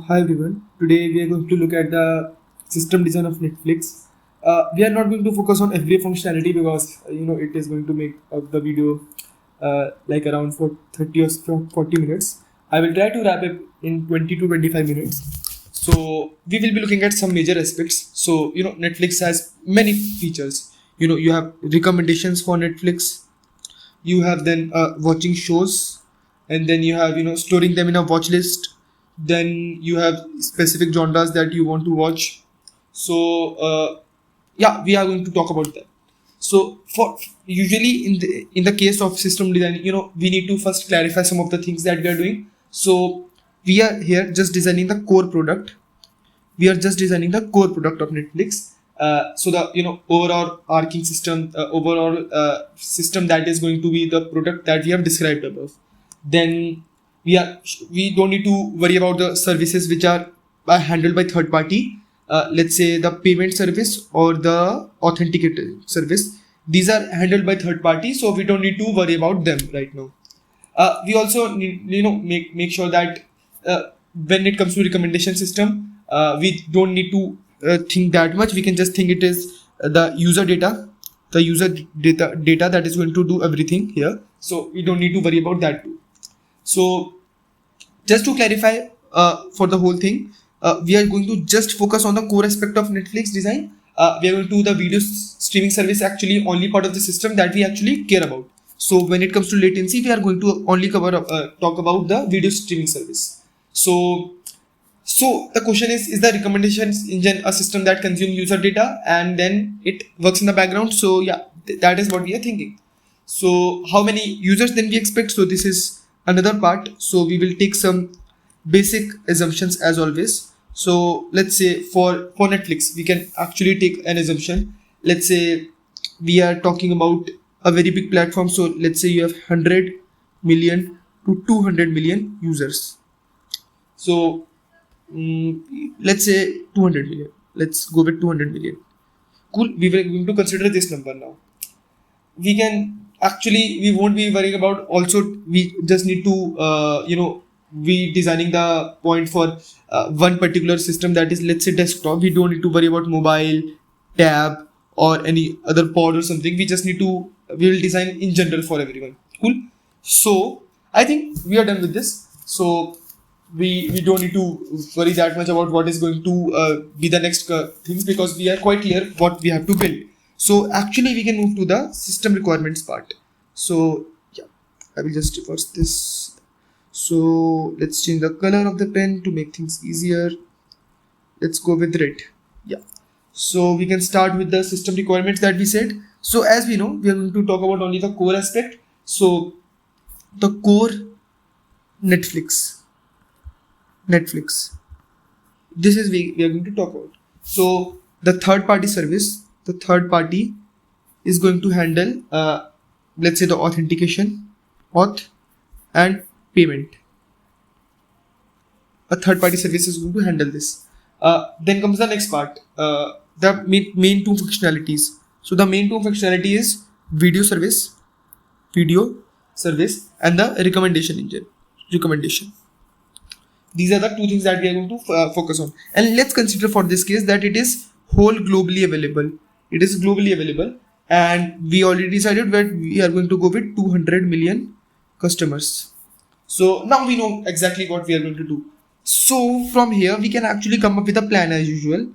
Hi everyone. Today we are going to look at the system design of Netflix. We are not going to focus on every functionality because it is going to make the video like around for 30 or 40 minutes. I will try to wrap it in 20 to 25 minutes. So we will be looking at some major aspects. So Netflix has many features. You have recommendations for Netflix. You have then watching shows, and then you have storing them in a watch list. Then you have specific genres that you want to watch. So yeah, we are going to talk about that. So for usually in the case of system design, we need to first clarify some of the things that we are doing. So we are here just designing the core product. We are just designing the core product of Netflix. So the overall arcing system, overall system that is going to be the product that we have described above. Then we don't need to worry about the services which are handled by third party. Let's say the payment service or the authenticator service. These are handled by third party, so we don't need to worry about them right now. We also need, make sure that when it comes to recommendation system, we don't need to think that much. We can just think it is the user data that is going to do everything here. So we don't need to worry about that too. So just to clarify for the whole thing, we are going to just focus on the core aspect of Netflix design. We are going to do the video streaming service actually only part of the system that we actually care about. So when it comes to latency, we are going to only talk about the video streaming service. So the question is the recommendations engine a system that consumes user data and then it works in the background? So yeah, that is what we are thinking. So how many users then we expect? So this is another part. So we will take some basic assumptions as always. So let's say for Netflix, we can actually take an assumption. Let's say we are talking about a very big platform. So let's say you have 100 million to 200 million users. So let's say 200 million. Let's go with 200 million. Cool. We will going to consider this number now. We can actually, we won't be worrying about, also we just need to we designing the point for one particular system, that is let's say desktop. We don't need to worry about mobile, tab, or any other pod or something. We just need to, we will design in general for everyone. Cool. So I think we are done with this. So we don't need to worry that much about what is going to be the next things, because we are quite clear what we have to build. So actually we can move to the system requirements part. So yeah, I will just reverse this. So let's change the color of the pen to make things easier. Let's go with red. Yeah. So we can start with the system requirements that we said. So as we know, we are going to talk about only the core aspect. So the core Netflix. This is we are going to talk about. So the third party service, the third party is going to handle let's say the authentication, auth, and payment. A third party service is going to handle this. Then comes the next part, the main two functionalities. So the main two functionality is video service, and the recommendation engine. These are the two things that we are going to focus on. And let's consider for this case that it is whole globally available. It is globally available, and we already decided that we are going to go with 200 million customers. So now we know exactly what we are going to do. So from here we can actually come up with a plan as usual.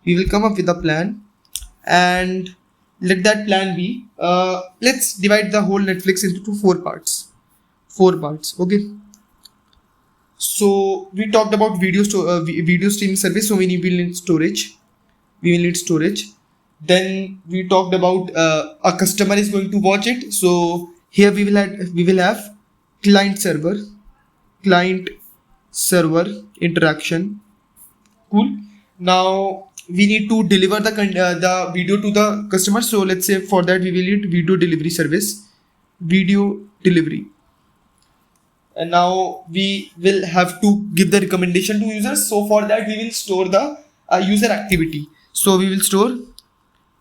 We will come up with a plan, and let that plan be, let's divide the whole Netflix into four parts. Okay. So we talked about video streaming service. So we will need storage. Then we talked about a customer is going to watch it. So here we will have client server interaction. Cool. Now we need to deliver the video to the customer. So let's say for that we will need video delivery service. And now we will have to give the recommendation to users. So for that we will store the user activity. So we will store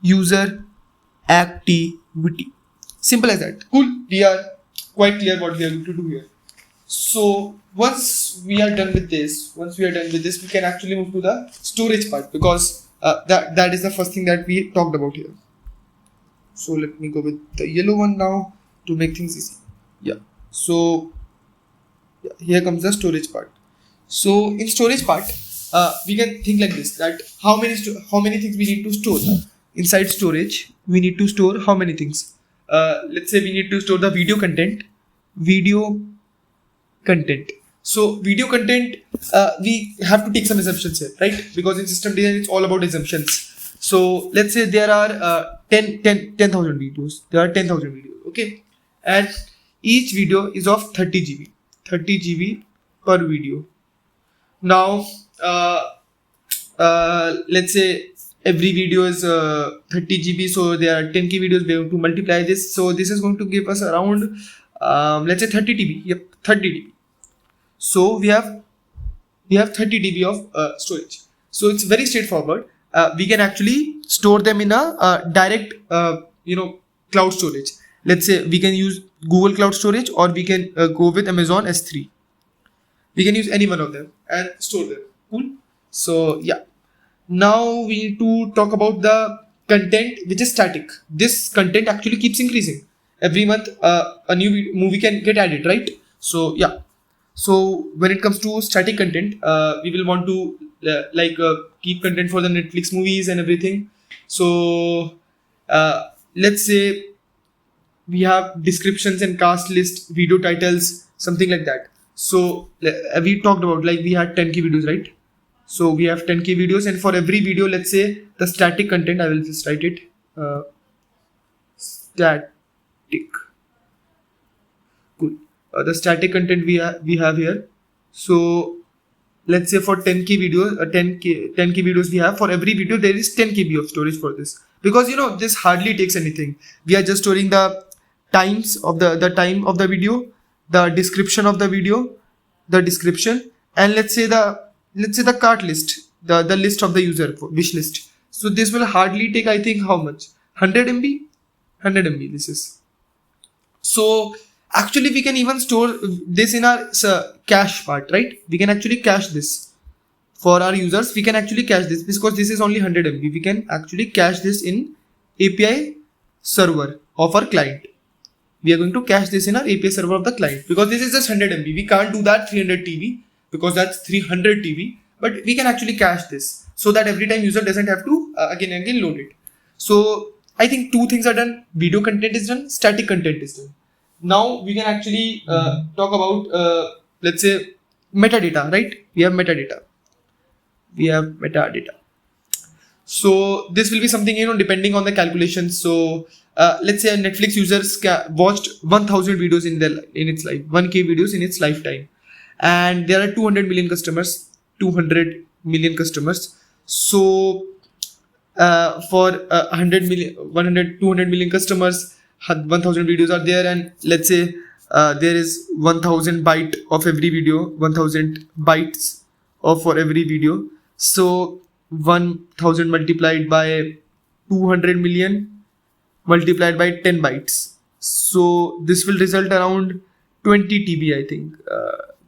user activity. Simple as that. Cool. We are quite clear what we are going to do here. So once we are done with this, we can actually move to the storage part, because that is the first thing that we talked about here. So let me go with the yellow one now to make things easy. Yeah. So yeah, here comes the storage part. So in storage part, we can think like this: that how many things we need to store inside storage. We need to store how many things? Let's say we need to store the video content. So video content, we have to take some assumptions here, right? Because in system design, it's all about assumptions. So let's say there are 10,000 videos. There are 10,000 videos, okay? And each video is of 30 GB. 30 GB per video. Now, let's say every video is 30 GB. So there are 10K videos. We have to multiply this. So this is going to give us around, let's say 30 TB. Yep, 30 TB. So we have 30 TB of storage. So it's very straightforward. We can actually store them in a direct, cloud storage. Let's say we can use Google Cloud Storage, or we can go with Amazon S3. We can use any one of them and store them. Cool. So yeah. Now we need to talk about the content which is static. This content actually keeps increasing. Every month a new movie can get added, right? So yeah. So when it comes to static content, we will want to keep content for the Netflix movies and everything. So let's say we have descriptions and cast list, video titles, something like that. So we talked about, like, we had 10K videos, right? So we have 10K videos, and for every video, let's say the static content, I will just write it, static. Cool. The static content we have here. So let's say for 10K videos, 10K videos we have. For every video, there is 10 KB of storage for this, because this hardly takes anything. We are just storing the times of the time of the video, the description of the video, the description, and let's say the cart list, the list of the user wish list. So this will hardly take, I think, how much? 100 MB. 100 MB this is. So actually we can even store this in our cache part, right? We can actually cache this for our users. We can actually cache this, because this is only 100 MB. We can actually cache this in API server of our client. We are going to cache this in our API server of the client, because this is just 100 MB. We can't do that 300 TB, because that's 300 TB, but we can actually cache this, so that every time user doesn't have to again load it. So I think two things are done. Video content is done, static content is done. Now we can actually talk about, let's say, metadata, right? We have metadata. So this will be something, depending on the calculations. So let's say a Netflix users watched 1,000 videos in its life, 1K videos in its lifetime, and there are 200 million customers. So for 200 million customers, 1,000 videos are there, and let's say there is 1,000 byte of every video, 1,000 bytes for every video. So 1,000 multiplied by 200 million multiplied by 10 bytes. So this will result around 20 TB, I think,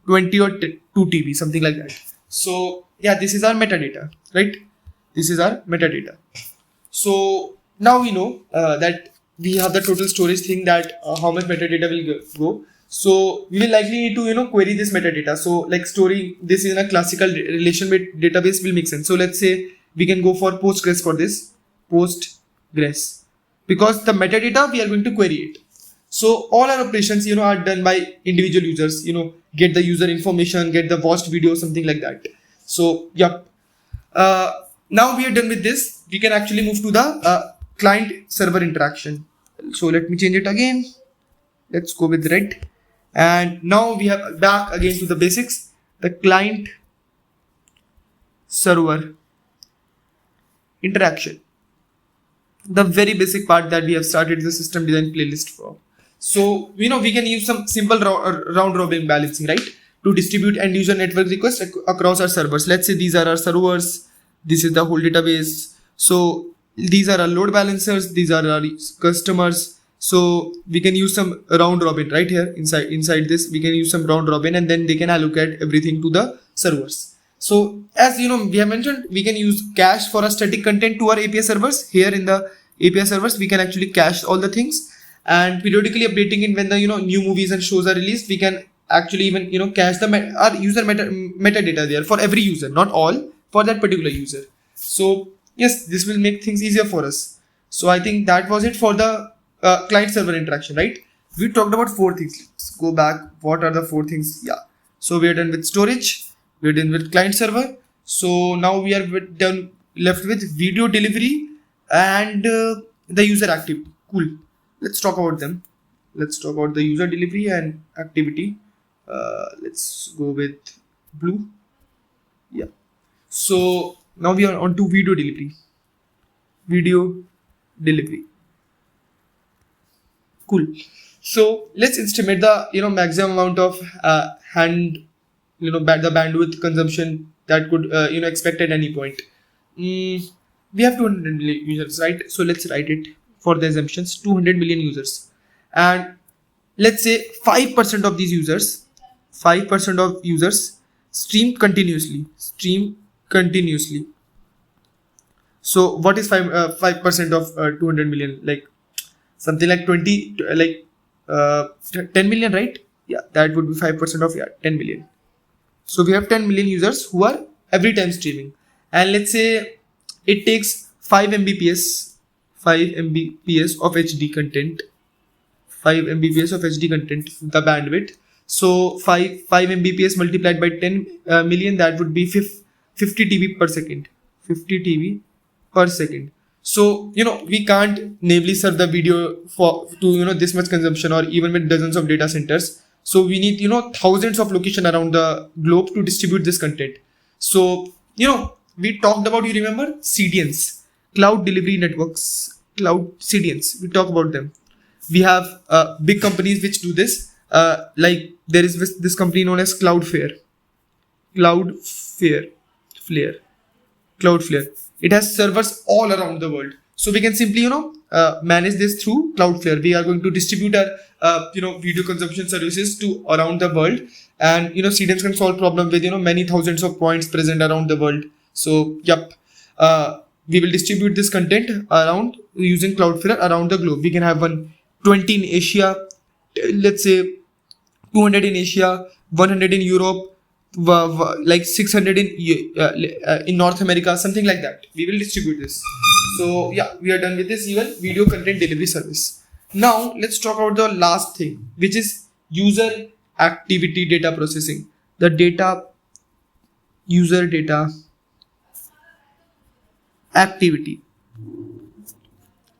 20 or 2 TB, something like that. So yeah, this is our metadata, right? This is our metadata. So now we know that we have the total storage thing, that how much metadata will go. So we will likely need to query this metadata. So like storing this in a classical relation with database will make sense. So let's say we can go for Postgres for this, Postgres, because the metadata we are going to query it. So all our operations are done by individual users. Get the user information, get the watched video, something like that. So yeah. Now we are done with this. We can actually move to the client server interaction. So let me change it again. Let's go with red. And now we have back again to the basics. The client server interaction. The very basic part that we have started the system design playlist for. So we can use some simple round robin balancing, right, to distribute end user network requests across our servers. Let's say these are our servers. This is the whole database. So these are our load balancers. These are our customers. So we can use some round robin right here inside this. We can use some round robin, and then they can allocate everything to the servers. So as you know, we have mentioned, we can use cache for a static content to our API servers. Here in the API servers, we can actually cache all the things, and periodically updating it when the new movies and shows are released. We can actually even cache the our user metadata there for every user, not all, for that particular user. So yes, this will make things easier for us. So I think that was it for the client server interaction, right? We talked about 4 things. Let's go back. What are the 4 things? Yeah. So we are done with storage. We are done with client server. So now we are left with video delivery and the user activity. Cool. Let's talk about them. Let's talk about the user delivery and activity. Let's go with blue. Yeah. So now we are on to video delivery. Video delivery. Cool. So let's estimate the maximum amount of the bandwidth consumption that could expect at any point. We have 200 million users, right? So let's write it for the assumptions. 200 million users, and let's say 5% of these users, 5% of users stream continuously. So what is 5% of 200 million? Like something like 10 million, right? Yeah, that would be 5% of 10 million. So we have 10 million users who are every time streaming, and let's say it takes 5 Mbps of HD content, 5 Mbps of HD content, the bandwidth. So 5 Mbps multiplied by 10 million, that would be 50 TB per second. 50 TB per second. So we can't naively serve the video to this much consumption, or even with dozens of data centers. So we need thousands of locations around the globe to distribute this content. So we talked about, you remember, CDNs, cloud delivery networks, cloud CDNs. We talk about them. We have big companies which do this. Like there is this company known as Cloudflare. It has servers all around the world. So we can simply manage this through Cloudflare. We are going to distribute our video consumption services to around the world, and CDNs can solve problem with many thousands of points present around the world. So yep, we will distribute this content around using Cloudflare around the globe. We can have 20 in Asia, let's say 200 in Asia, 100 in Europe, like 600 in North America, something like that. We will distribute this. So yeah, we are done with this even video content delivery service. Now let's talk about the last thing, which is user activity data processing. The user data activity.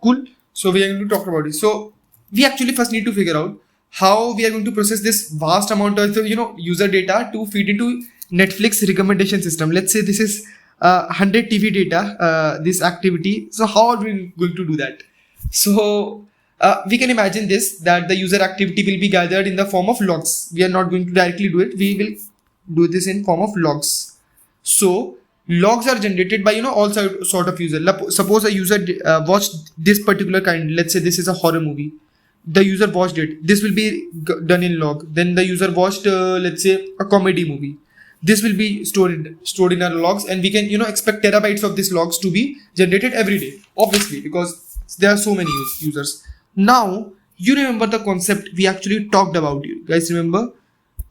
Cool. So we are going to talk about it. So we actually first need to figure out how we are going to process this vast amount of user data to feed into Netflix recommendation system. Let's say this is 100 TV data, this activity. So how are we going to do that? So we can imagine this, that the user activity will be gathered in the form of logs. We are not going to directly do it. We will do this in form of logs. So logs are generated by all sort of user. Suppose a user watched this particular kind. Let's say this is a horror movie. The user watched it. This will be done in log. Then the user watched let's say a comedy movie. This will be stored in our logs, and we can expect terabytes of these logs to be generated every day, obviously, because there are so many users. Now you remember the concept we actually talked about. You guys remember?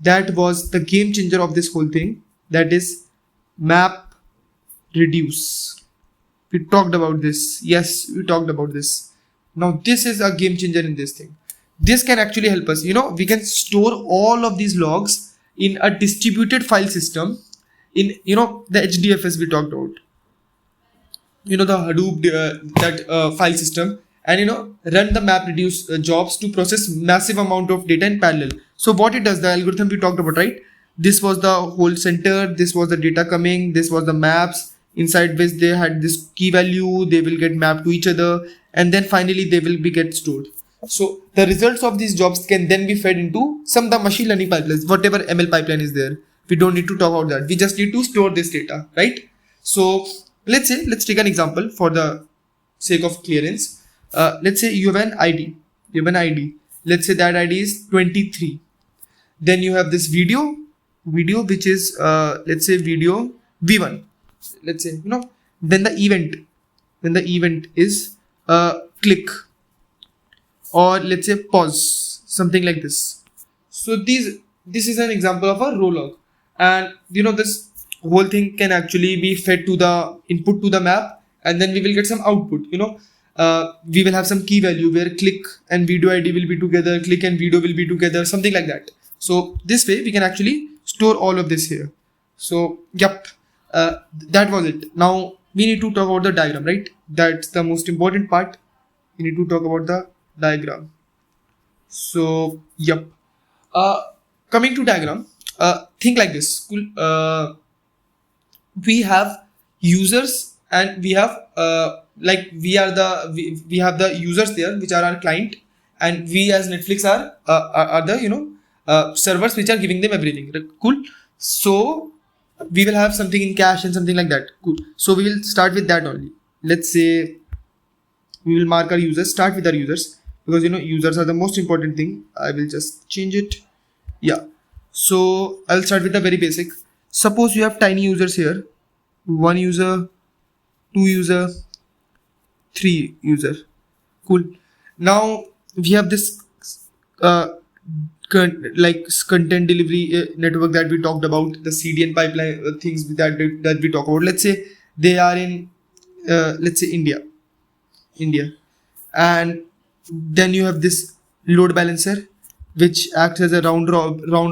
That was the game changer of this whole thing. That is map reduce. We talked about this. Yes, we talked about this. Now this is a game changer in this thing. This can actually help us. We can store all of these logs in a distributed file system in the HDFS we talked about. The Hadoop that file system, and run the map reduce jobs to process massive amount of data in parallel. So what it does, the algorithm we talked about, right? This was the whole center. This was the data coming. This was the maps. Inside which they had this key value, they will get mapped to each other, and then finally they will be get stored. So the results of these jobs can then be fed into some of the machine learning pipelines, whatever ML pipeline is there. We don't need to talk about that. We just need to store this data, right? So let's take an example for the sake of clearance. Let's say you have an ID. you have an ID. Let's say that ID is 23. Then you have this video which is let's say video v1. Let's say then the event is click, or let's say pause, something like this. So this is an example of a row log, and this whole thing can actually be fed to the input to the map, and then we will get some output. We will have some key value where click and video ID will be together, click and video will be together, something like that. So this way we can actually store all of this here. So yep, that was it. Now we need to talk about the diagram, right? That's the most important part. We need to talk about the diagram. So yep, coming to diagram, think like this. We have users, and we have we have the users there, which are our client, and we as Netflix are the servers which are giving them everything. Cool. So we will have something in cache and something like that. Cool. So we will start with that only. Let's say we will mark our users, start with our users, because users are the most important thing. I will just change it. Yeah. So I'll start with the very basic. Suppose you have tiny users here, 1 user, 2 user, 3 user. Cool. Now we have this content delivery network that we talked about, the CDN pipeline things that we talk about. Let's say they are in let's say India, and then you have this load balancer which acts as a round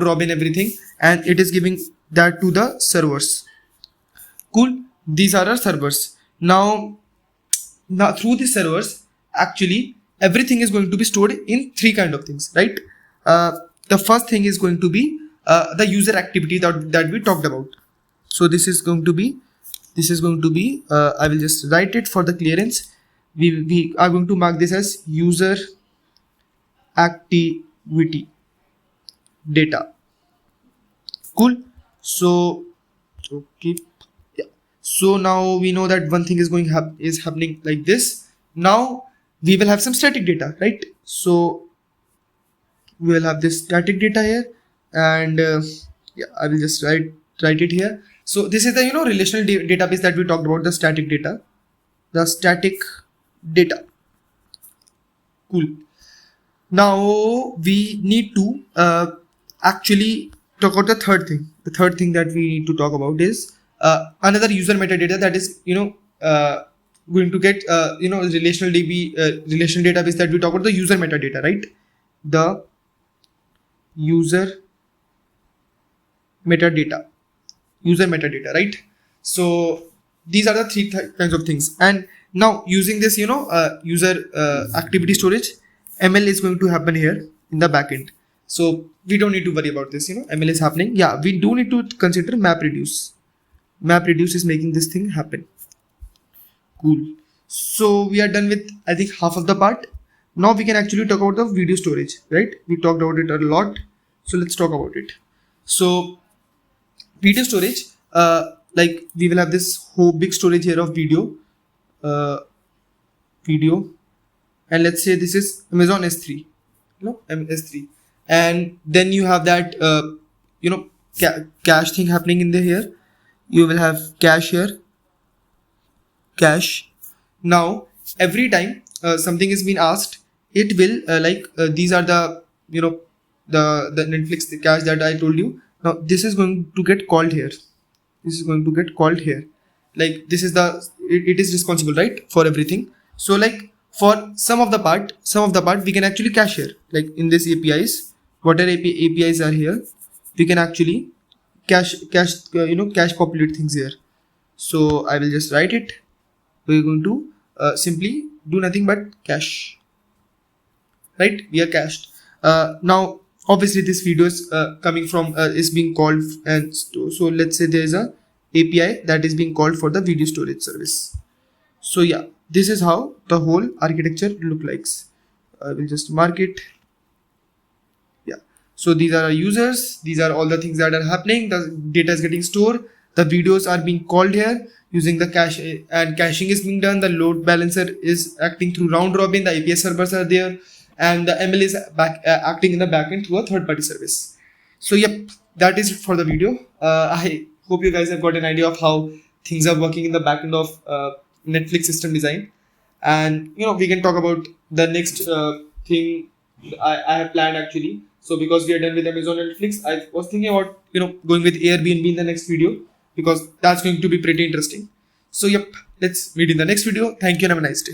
robin everything, and it is giving that to the servers. Cool. These are our servers. Now through these servers, actually everything is going to be stored in 3 kind of things, right? The first thing is going to be the user activity that we talked about. So this is going to be I will just write it for the clearance. We are going to mark this as user activity data. Cool. So okay, yeah. So now we know that one thing is happening like this. Now we will have some static data, right? So we will have this static data here, and yeah, I will just write it here. So this is the relational database that we talked about, the static data. Cool. Now we need to actually talk about the third thing. The third thing that we need to talk about is another user metadata that is going to get relational database that we talk about, the user metadata, right? The user metadata, right? So these are the 3 kinds of things. And now using this user activity storage, ML is going to happen here in the backend. So we don't need to worry about this. ML is happening. Yeah, we do need to consider MapReduce. MapReduce is making this thing happen. Cool. So we are done with, I think, half of the part. Now we can actually talk about the video storage, right? We talked about it a lot, so let's talk about it. So video storage, like we will have this whole big storage here of video, and let's say this is Amazon S3, S3, and then you have that cache thing happening in here. You will have cache here, cache. Now every time something is being asked, it will these are the the Netflix cache that I told you. Now this is going to get called here. Like this is it is responsible, right, for everything. So like for some of the part we can actually cache here, like in this APIs, whatever APIs are here, we can actually cache populate things here. So I will just write it. We're going to simply do nothing but cache, right? We are cached. Now obviously this video is coming from is being called, and so let's say there is a API that is being called for the video storage service. So yeah, this is how the whole architecture look like. I will just mark it. Yeah, so these are our users, these are all the things that are happening. The data is getting stored, the videos are being called here using the cache, and caching is being done. The load balancer is acting through round robin, the API servers are there, and the ML is acting in the backend through a third-party service. So yep, that is it for the video. I hope you guys have got an idea of how things are working in the backend of Netflix system design, and we can talk about the next thing I have planned actually. So because we are done with Amazon and Netflix, I was thinking about going with Airbnb in the next video, because that's going to be pretty interesting. So yep, let's meet in the next video. Thank you and have a nice day.